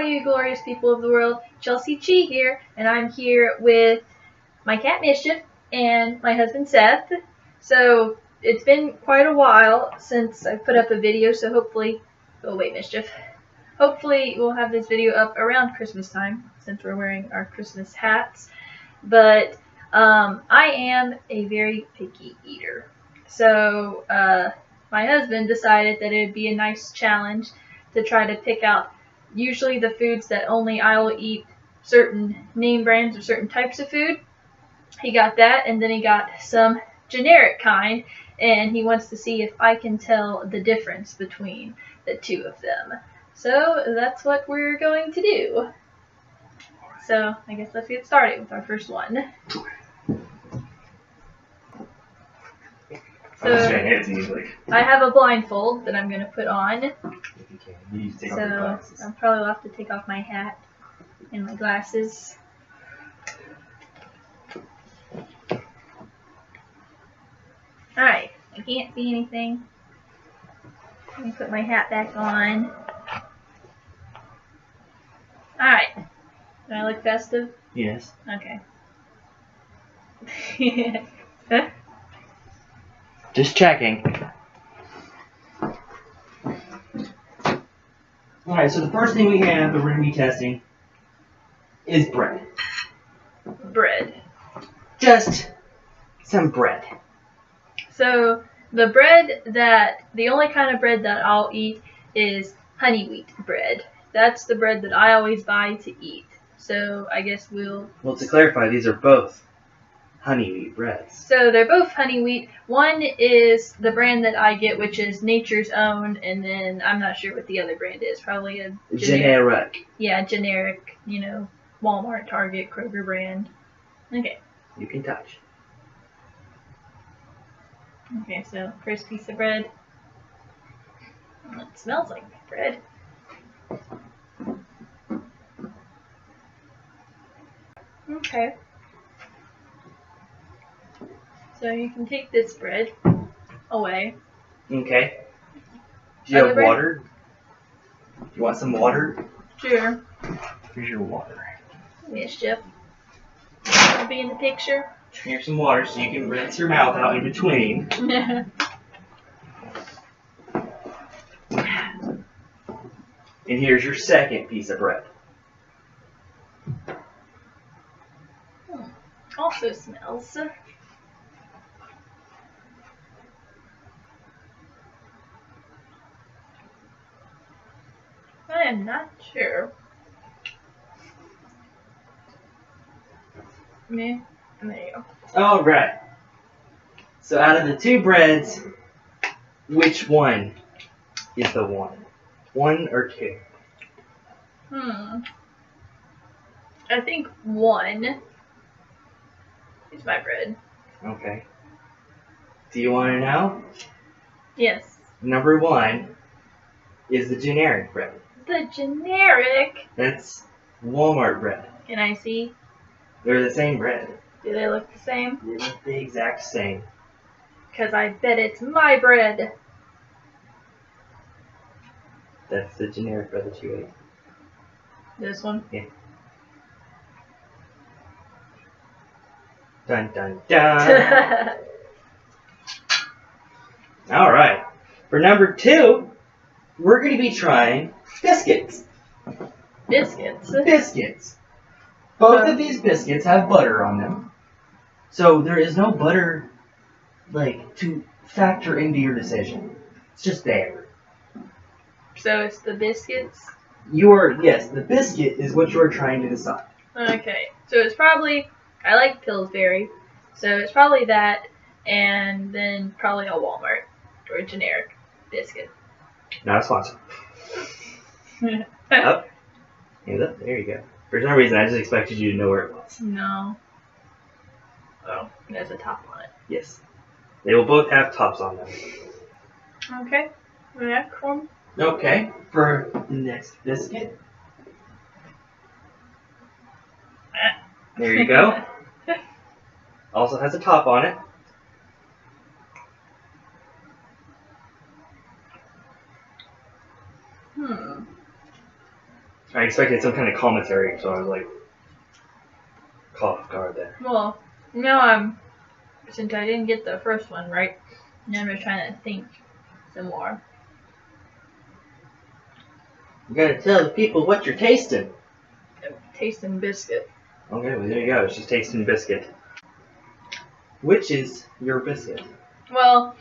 all you glorious people of the world, Chelsea-Chee here, and I'm here with my cat Mischief and my husband Seth. So it's been quite a while since I put up a video, so hopefully, oh wait Mischief, hopefully we'll have this video up around Christmas time since we're wearing our Christmas hats. But I am a very picky eater, so my husband decided that it would be a nice challenge to try to pick out usually the foods that only I will eat, certain name brands or certain types of food. He got that, and then he got some generic kind, and he wants to see if I can tell the difference between the two of them. So that's what we're going to do. So I guess let's get started with our first one. So I have a blindfold that I'm going to put on. So I'll probably have to take off my hat and my glasses. Alright, I can't see anything. Let me put my hat back on. Alright. Do I look festive? Yes. Okay. Just checking. Alright, so the first thing we have that we're going to be testing is bread. Bread. Just some bread. So the only kind of bread that I'll eat is honey wheat bread. That's the bread that I always buy to eat. So I guess Well, to clarify, these are both honey wheat breads. So they're both honey wheat. One is the brand that I get, which is Nature's Own, and then I'm not sure what the other brand is. Probably a generic. Yeah, generic, you know, Walmart, Target, Kroger brand. Okay. You can touch. Okay, so first piece of bread. It smells like bread. Okay. So you can take this bread away. Okay. Do you have water? Do you want some water? Sure. Here's your water. Mischief. I'll be in the picture. Here's some water so you can rinse your mouth out in between. And here's your second piece of bread. Also smells. I am not sure. There you go. Alright. So out of the two breads, which one is the one? One or two? I think one is my bread. Okay. Do you want to know? Yes. Number one is the generic bread. The generic? That's Walmart bread. Can I see? They're the same bread. Do they look the same? They look the exact same. Because I bet it's my bread. That's the generic bread that you ate. This one? Yeah. Dun dun dun. Alright. For number two, we're going to be trying biscuits. Biscuits? Biscuits. Both of these biscuits have butter on them. So there is no butter, like, to factor into your decision. It's just there. So it's the biscuits? Yes, the biscuit is what you're trying to decide. Okay. So it's probably, I like Pillsbury, so it's probably that, and then probably a Walmart or a generic biscuit. Not a sponsor. Up. Hands up. There you go. For some reason, I just expected you to know where it was. No. Oh, there's a top on it. Yes. They will both have tops on them. Okay. Next one. Okay. For the next biscuit. There you go. Also has a top on it. I expected some kind of commentary, so I was like, caught off guard there. Well, now since I didn't get the first one right, now I'm just trying to think some more. You gotta tell the people what you're tasting. Tasting biscuit. Okay, well there you go. She's tasting biscuit. Which is your biscuit? Well,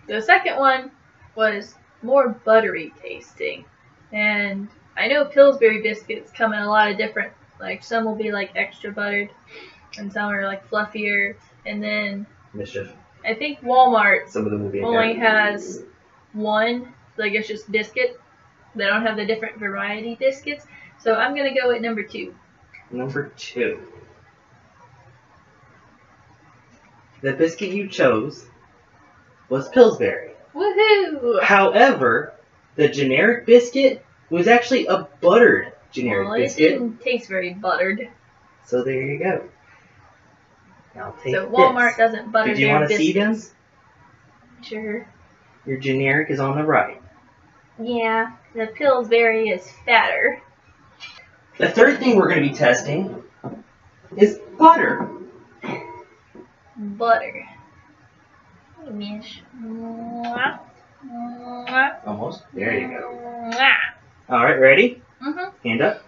the second one was more buttery tasting. And I know Pillsbury biscuits come in a lot of different, like some will be like extra buttered and some are like fluffier. And then Mischief. I think Walmart Some of them will be only has one, like it's just biscuit. They don't have the different variety biscuits. So I'm going to go with number 2. Number 2. The biscuit you chose was Pillsbury. Woohoo! However, the generic biscuit was actually a buttered generic biscuit. It didn't taste very buttered. So there you go. Now take So Walmart this. doesn't butter Did you their want to see them? biscuits. Sure. Your generic is on the right. Yeah, the Pillsbury is fatter. The third thing we're going to be testing is butter. Butter. Hey, Mish. Mwah. Mwah. Almost. There you go. Mwah. Alright, ready? Mm-hmm. Hand up.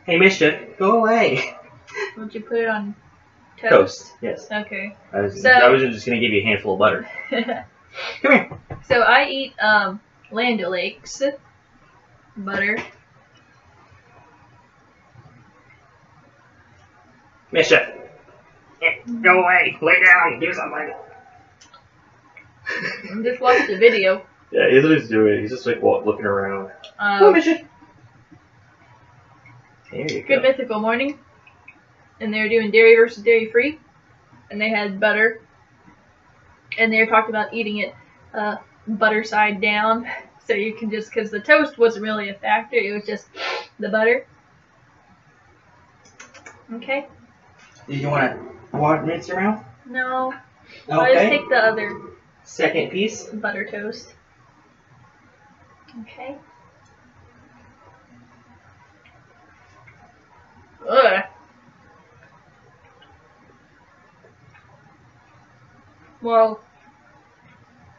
Hey, Mischief, go away. Would you put it on toast? Toast, yes. Okay. I was just going to give you a handful of butter. Come here. So I eat Land O'Lakes butter. Mischief. Go away. Lay down. Do something. Just watch the video. Yeah, he's what he's doing. He's just like looking around. Mischief. There you go. Good Mythical Morning. And they were doing dairy versus dairy free. And they had butter. And they were talking about eating it butter side down. So you can just, because the toast wasn't really a factor, it was just the butter. Okay. Did you want to rinse your mouth? No. Okay. I'll just take the other Second piece. butter toast. Okay. Ugh. Well,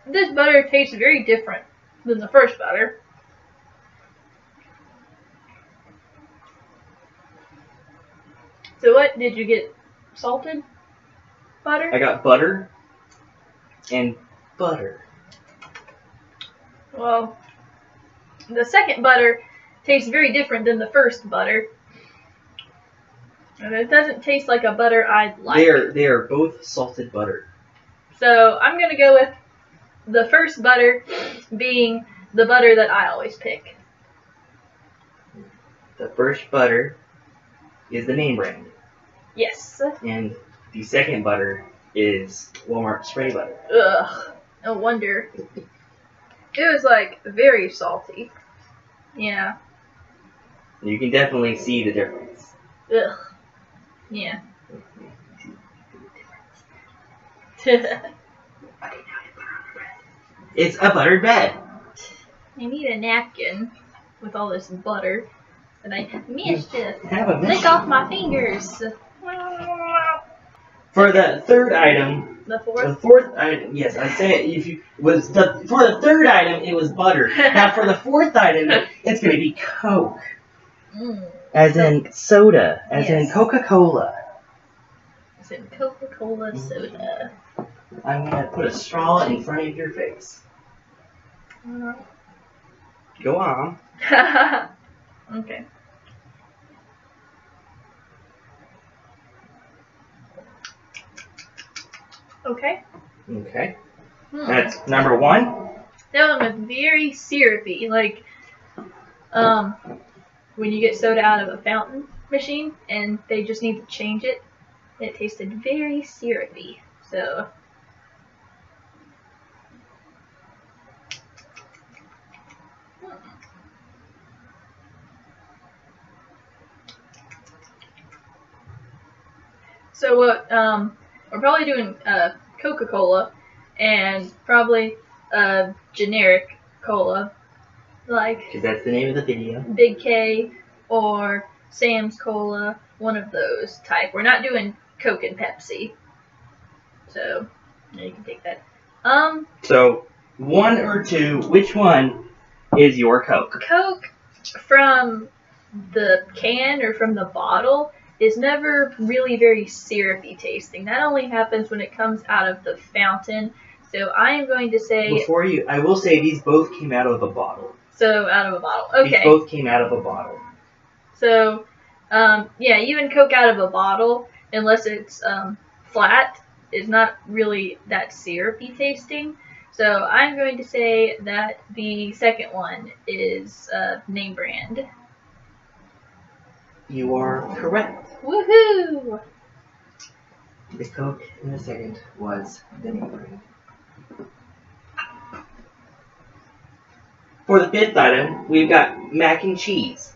this butter tastes very different than the first butter. So what did you get? Salted butter? I got butter and butter. Well, the second butter tastes very different than the first butter. And it doesn't taste like a butter I'd like. They are both salted butter. So I'm going to go with the first butter being the butter that I always pick. The first butter is the Namebrand. Yes. And the second butter is Walmart spray butter. Ugh. No wonder. It was like very salty. Yeah. You can definitely see the difference. Ugh. Yeah. It's a buttered bed. I need a napkin with all this butter. And I missed it. Have a Lick mission. off my fingers. For the third item, The the fourth? fourth item, yes, I say it. If you was for the third item, it was butter. Now for the fourth item, it's going to be Coke, as in soda, as in Yes. Coca-Cola. It's in Coca-Cola soda. I'm going to put a straw in front of your face. Go on. Okay. Okay. Okay. That's number one. That one was very syrupy, like when you get soda out of a fountain machine and they just need to change it. It tasted very syrupy. So what we're probably doing Coca-Cola and probably generic cola. like Because that's the name of the video. Big K or Sam's Cola, one of those type. We're not doing Coke and Pepsi. So, yeah, you can take that. So, 1 or 2, which one is your Coke? Coke from the can or from the bottle is never really very syrupy tasting. That only happens when it comes out of the fountain. So I am going to say... I will say these both came out of a bottle. So, out of a bottle. Okay. These both came out of a bottle. So, yeah, even Coke out of a bottle, unless it's flat, is not really that syrupy tasting. So I'm going to say that the second one is Namebrand. You are correct. Woohoo! The Coke in the second was the Namebrand. For the fifth item, we've got mac and cheese.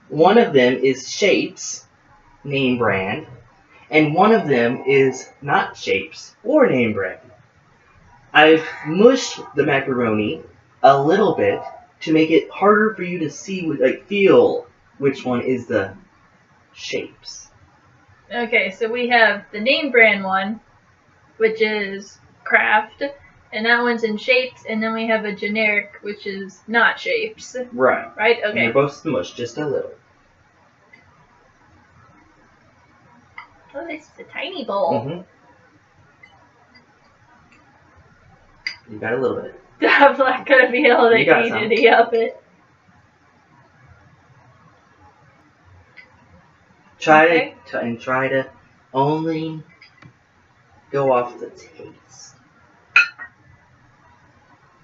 One of them is Shapes, Namebrand, and one of them is not Shapes or Namebrand. I've mushed the macaroni a little bit to make it harder for you to see, feel which one is the Shapes. Okay, so we have the Namebrand one, which is Kraft, and that one's in Shapes, and then we have a generic, which is not Shapes. Right. Right? Okay. And they're both smushed just a little. Oh, this is a tiny bowl. Mm-hmm. You got a little bit. I'm not going to be able to eat any of it. Try to only go off the taste.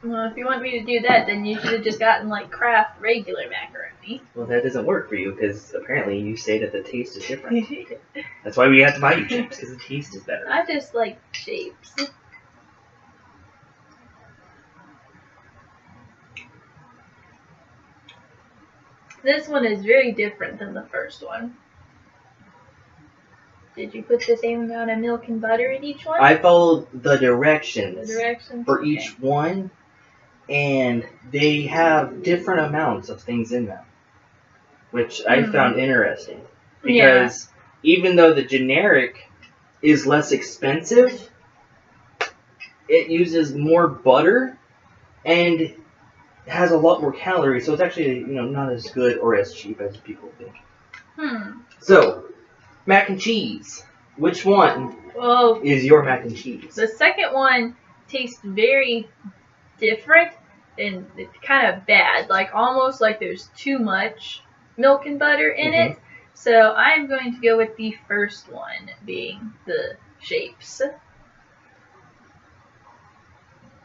Well, if you want me to do that, then you should have just gotten, like, Kraft regular macaroni. Well, that doesn't work for you, because apparently you say that the taste is different. That's why we have to buy you Shapes, because the taste is better. I just like Shapes. This one is very different than the first one. Did you put the same amount of milk and butter in each one? I followed the directions, for okay. each one, and they have different amounts of things in them, which I found interesting. Because even though the generic is less expensive, it uses more butter and has a lot more calories, so it's actually not as good or as cheap as people think. So, mac and cheese. Which one is your mac and cheese? The second one tastes very different and it's kind of bad, like almost like there's too much milk and butter in it. So I'm going to go with the first one, being the Shapes.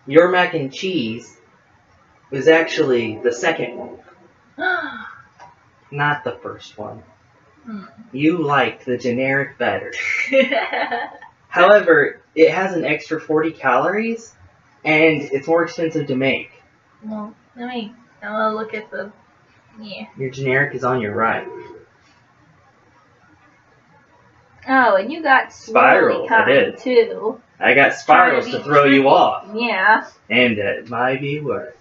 Your mac and cheese was actually the second one, not the first one. You liked the generic better. However, it has an extra 40 calories, and it's more expensive to make. Well, I'm gonna look at the, Your generic is on your right. Oh, and you got spirals, I did. too. I got spirals to throw you off. Yeah. And it might be worth.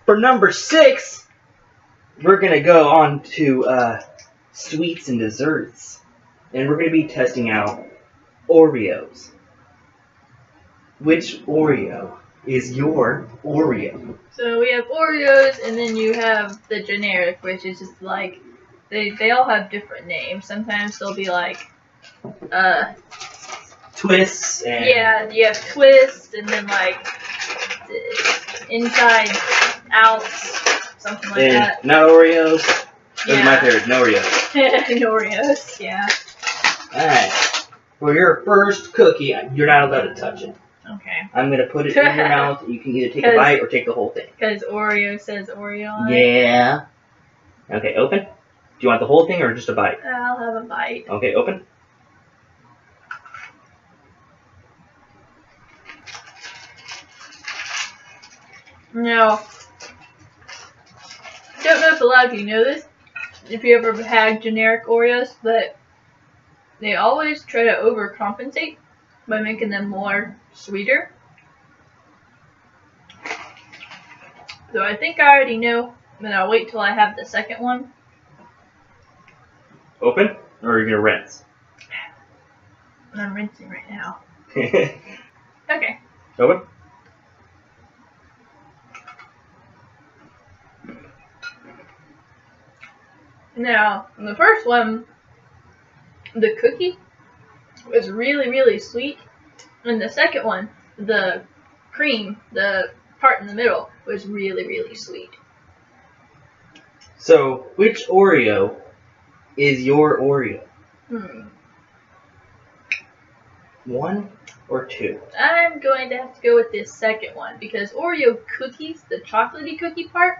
For number 6, we're going to go on to sweets and desserts. And we're going to be testing out Oreos. Which Oreo is your Oreo? So we have Oreos, and then you have the generic, which is just like, they all have different names. Sometimes they'll be like, Twists and... Yeah, you have Twist, and then like, Inside Out, something like that. Not Oreos. Those are my Yeah. favorite, no Oreos. Oreos, yeah. Alright. For your first cookie, you're not allowed to touch it. Okay. I'm going to put it in your mouth. You can either take a bite or take the whole thing. Because Oreo says Oreo on it. Yeah. Okay, open. Do you want the whole thing or just a bite? I'll have a bite. Okay, open. Now, I don't know if a lot of you know this, if you ever had generic Oreos, but they always try to overcompensate by making them more sweeter. So I think I already know, but I'll wait till I have the second one. Open? Or are you going to rinse? I'm rinsing right now. Okay. Open? Now, in the first one, the cookie was really, really sweet. And the second one, the cream, the part in the middle, was really, really sweet. So, which Oreo is your Oreo? 1 or 2? I'm going to have to go with this second one because Oreo cookies, the chocolatey cookie part,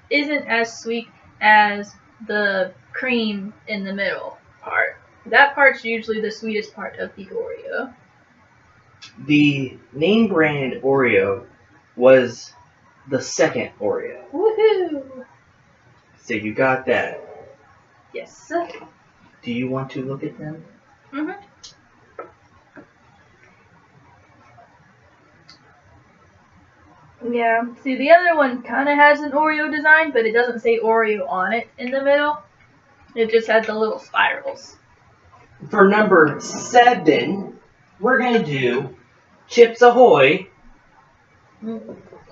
isn't as sweet as the cream in the middle part. That part's usually the sweetest part of the Oreo. The Namebrand Oreo was the second Oreo. Woohoo! So you got that. Yes. Do you want to look at them? Mhm. Yeah, see the other one kind of has an Oreo design, but it doesn't say Oreo on it in the middle. It just has the little spirals. For number 7, we're going to do Chips Ahoy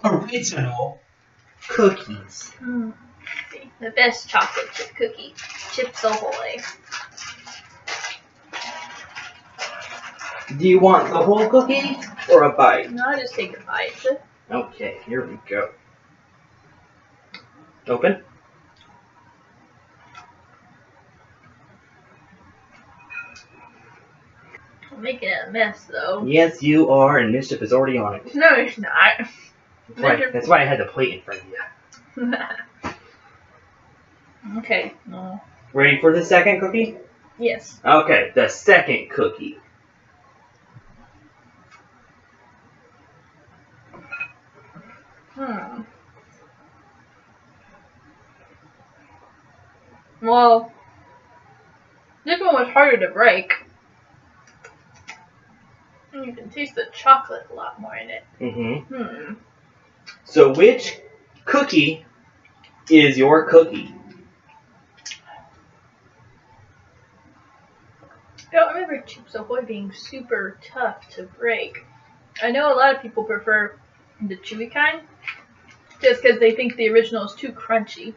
original cookies. See, the best chocolate chip cookie, Chips Ahoy. Do you want the whole cookie or a bite? No, I'll just take a bite. Okay, here we go. Open. I'm making a mess though. Yes, you are, and mischief is already on it. No, it's not. That's why I had the plate in front of you. Okay. No. Ready for the second cookie? Yes. Okay, the second cookie. Well, this one was harder to break. You can taste the chocolate a lot more in it. So which cookie is your cookie? I don't remember Chips Ahoy being super tough to break. I know a lot of people prefer the chewy kind, just because they think the original is too crunchy.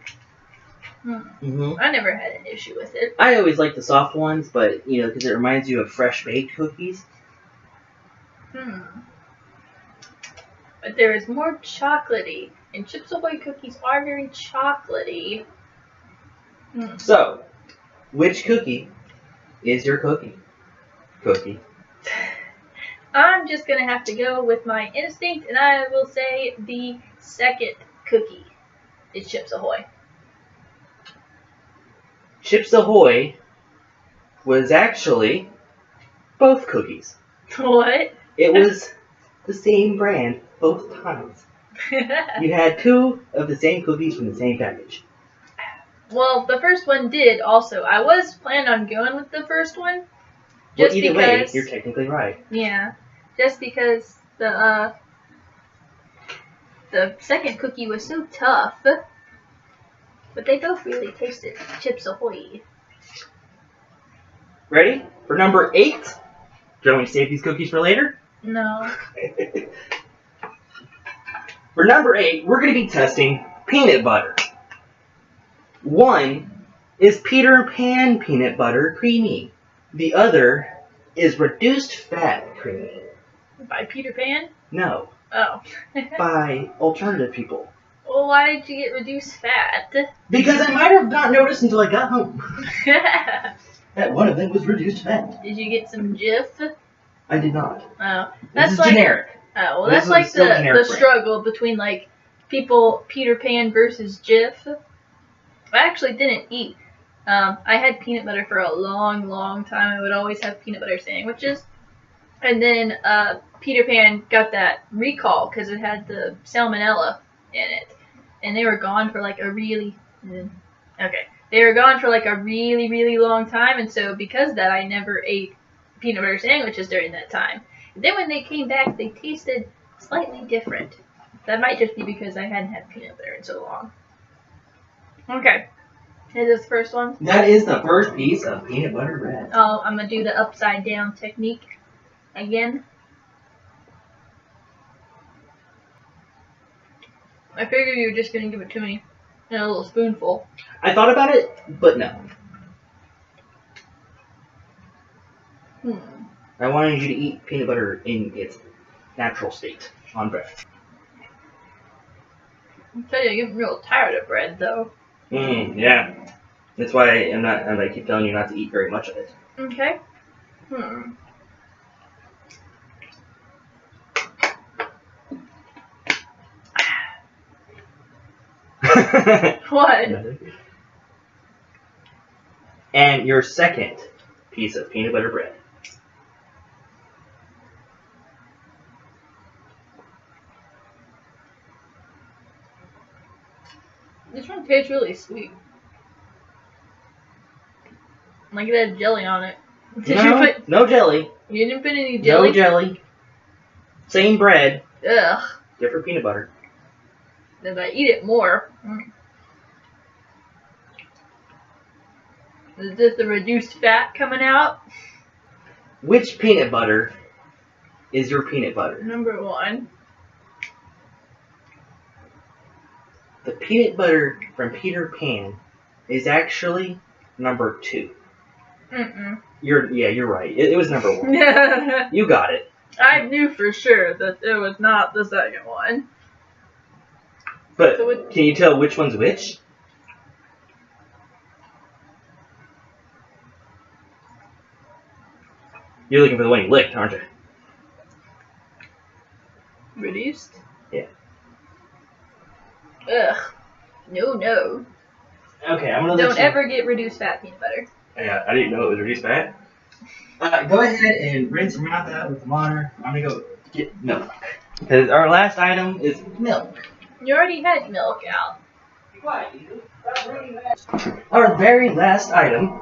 I never had an issue with it. I always like the soft ones, but, you know, because it reminds you of fresh baked cookies. But there is more chocolatey, and Chips Ahoy cookies are very chocolatey. So, which cookie is your cookie? I'm just going to have to go with my instinct, and I will say the second cookie is Chips Ahoy. Chips Ahoy was actually both cookies. What? It was the same brand both times. You had 2 of the same cookies from the same package. Well, the first one did also. I was planning on going with the first one. Well, either way, you're technically right. Yeah. Just because the second cookie was so tough. But they both really tasted Chips Ahoy. Ready for number 8? Do you want me to save these cookies for later? No. For number 8, we're going to be testing peanut butter. One is Peter Pan peanut butter creamy. The other is reduced fat creamy. By Peter Pan? No. Oh. By alternative people. Well, why did you get reduced fat? Because I might have not noticed until I got home that one of them was reduced fat. Did you get some Jif? I did not. Oh, This is generic. Oh, well, This that's is like still the generic struggle between like Peter Pan versus Jif. I actually didn't eat. I had peanut butter for a long, long time. I would always have peanut butter sandwiches. And then Peter Pan got that recall because it had the salmonella in it. And they were gone for like a really... They were gone for like a really, really long time. And so because of that, I never ate peanut butter sandwiches during that time. And then when they came back, they tasted slightly different. That might just be because I hadn't had peanut butter in so long. Okay. Is this the first one? That is the first piece of peanut butter bread. Oh, I'm going to do the upside down technique again. I figured you were just going to give it to me in a little spoonful. I thought about it, but no. I wanted you to eat peanut butter in its natural state on bread. I tell you, I'm getting real tired of bread, though. Yeah. That's why I keep telling you not to eat very much of it. Okay. What? And your second piece of peanut butter bread. This one tastes really sweet. Like it had jelly on it. No jelly. You didn't put any jelly? No jelly. Same bread. Ugh. Different peanut butter. If I eat it more. Is this the reduced fat coming out? Which peanut butter is your peanut butter? Number 1. The peanut butter from Peter Pan is actually number 2. You're right. It was number 1. You got it. I knew for sure that it was not the second one. But can you tell which one's which? You're looking for the one you licked, aren't you? Reduced? Yeah. Ugh. No. Okay, I'm gonna Don't ever get reduced fat peanut butter. Yeah, I didn't know it was reduced fat. Go ahead and rinse your mouth out with the water. I'm gonna go get milk. Because our last item is milk. You already had milk out. Our very last item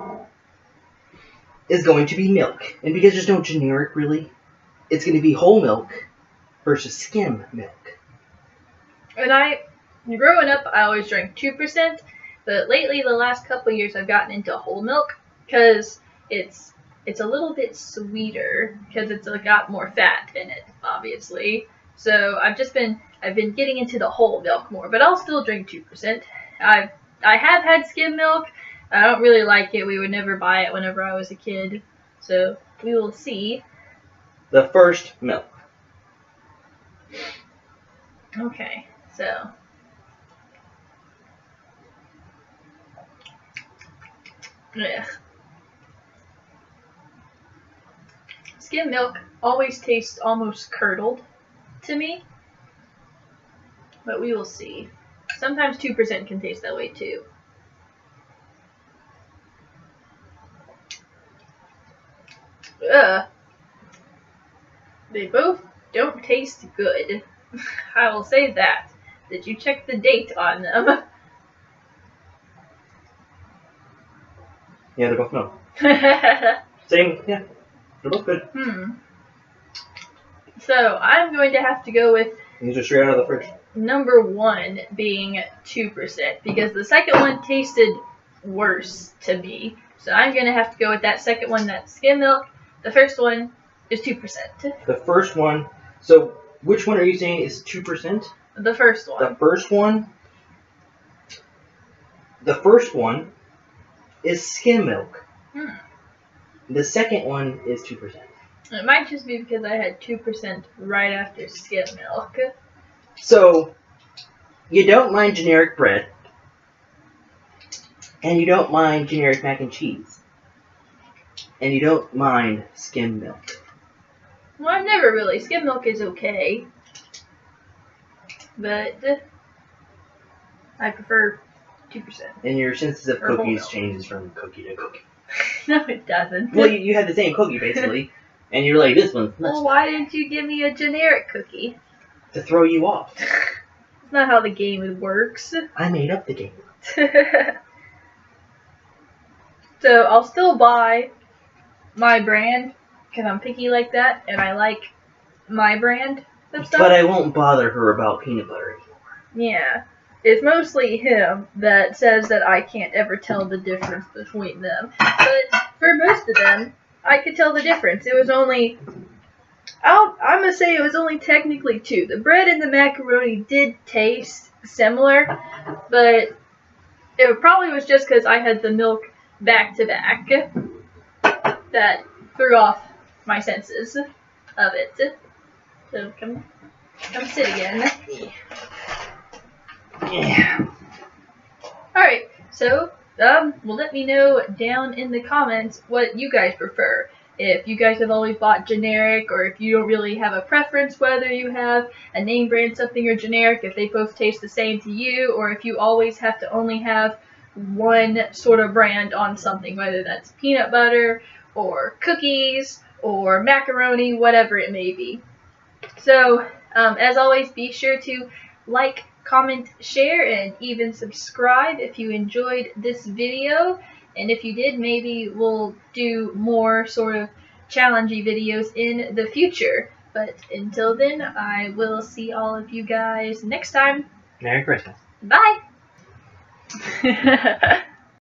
is going to be milk. And because there's no generic really, it's going to be whole milk versus skim milk. And growing up, I always drank 2%, but lately, the last couple of years, I've gotten into whole milk because it's a little bit sweeter because it's got more fat in it, obviously. So I've been getting into the whole milk more, but I'll still drink 2%. I have had skim milk. I don't really like it. We would never buy it whenever I was a kid. So we will see. The first milk. Okay, so. Ugh. Skim milk always tastes almost curdled to me. But we will see. Sometimes 2% can taste that way too. Ugh. They both don't taste good. I will say that. Did you check the date on them? Yeah, they're both milk. Same, yeah. They're both good. So I'm going to have to go with These are straight out of the fridge. number 1 being 2% because the second one tasted worse to me. So I'm going to have to go with that second one, that's skim milk. The first one is 2%. The first one, so which one are you saying is 2%? The first one. The first one is skim milk. The second one is 2%. It might just be because I had 2% right after skim milk. So, you don't mind generic bread, and you don't mind generic mac and cheese, and you don't mind skim milk. Well, I've never really. Skim milk is okay. But I prefer 2%. And your senses of Or cookies whole changes from cookie to cookie. No, it doesn't. Well, you had the same cookie, basically, and you're like, this one's nuts. Well, why didn't you give me a generic cookie? To throw you off. That's not how the game works. I made up the game. So I'll still buy my brand because I'm picky like that, and I like my brand of stuff. But I won't bother her about peanut butter anymore. Yeah. It's mostly him that says that I can't ever tell the difference between them. But for most of them, I could tell the difference. It was only... I'm going to say it was only technically 2. The bread and the macaroni did taste similar, but it probably was just because I had the milk back to back that threw off my senses of it. So come sit again. Yeah. Alright, so well, let me know down in the comments what you guys prefer. If you guys have always bought generic, or if you don't really have a preference whether you have a name brand something or generic, if they both taste the same to you, or if you always have to only have one sort of brand on something, whether that's peanut butter or cookies or macaroni, whatever it may be. So, as always, be sure to like, comment, share, and even subscribe if you enjoyed this video. And if you did, maybe we'll do more sort of challengey videos in the future. But until then, I will see all of you guys next time. Merry Christmas. Bye!